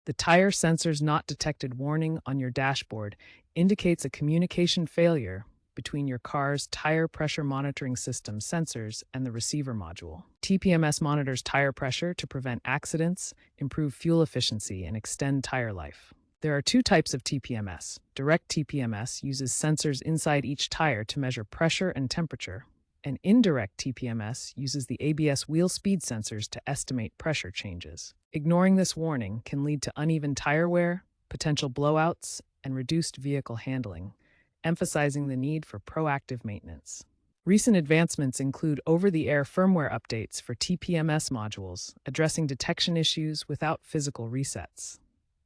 The Tyre Sensors Not Detected warning on your dashboard indicates a communication failure between your car's tire pressure monitoring system sensors and the receiver module. TPMS monitors tire pressure to prevent accidents, improve fuel efficiency, and extend tire life. There are two types of TPMS. Direct TPMS uses sensors inside each tire to measure pressure and temperature, and indirect TPMS uses the ABS wheel speed sensors to estimate pressure changes. Ignoring this warning can lead to uneven tire wear, potential blowouts, and reduced vehicle handling, emphasizing the need for proactive maintenance. Recent advancements include over-the-air firmware updates for TPMS modules, addressing detection issues without physical resets.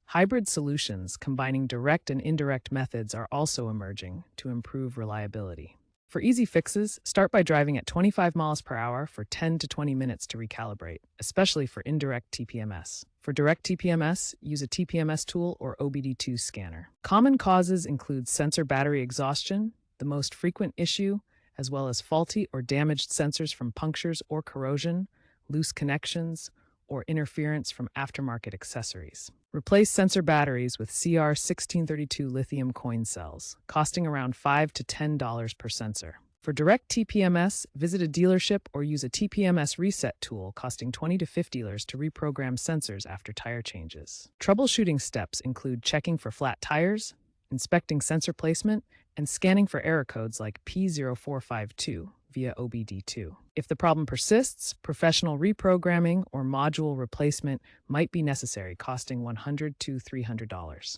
Hybrid solutions combining direct and indirect methods are also emerging to improve reliability. For easy fixes, start by driving at 25 miles per hour for 10 to 20 minutes to recalibrate, especially for indirect TPMS. For direct TPMS, use a TPMS tool or OBD2 scanner. Common causes include sensor battery exhaustion, the most frequent issue, as well as faulty or damaged sensors from punctures or corrosion, loose connections, or interference from aftermarket accessories. Replace sensor batteries with CR1632 lithium coin cells, costing around $5 to $10 per sensor. For direct TPMS, visit a dealership or use a TPMS reset tool costing $20 to $50 to reprogram sensors after tire changes. Troubleshooting steps include checking for flat tires, inspecting sensor placement, and scanning for error codes like P0452 via OBD2. If the problem persists, professional reprogramming or module replacement might be necessary, costing $100 to $300.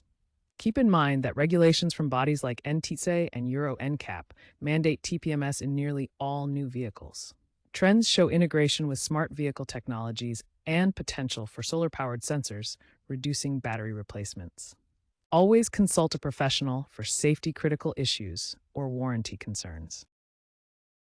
Keep in mind that regulations from bodies like NTSA and Euro NCAP mandate TPMS in nearly all new vehicles. Trends show integration with smart vehicle technologies and potential for solar-powered sensors, reducing battery replacements. Always consult a professional for safety-critical issues or warranty concerns.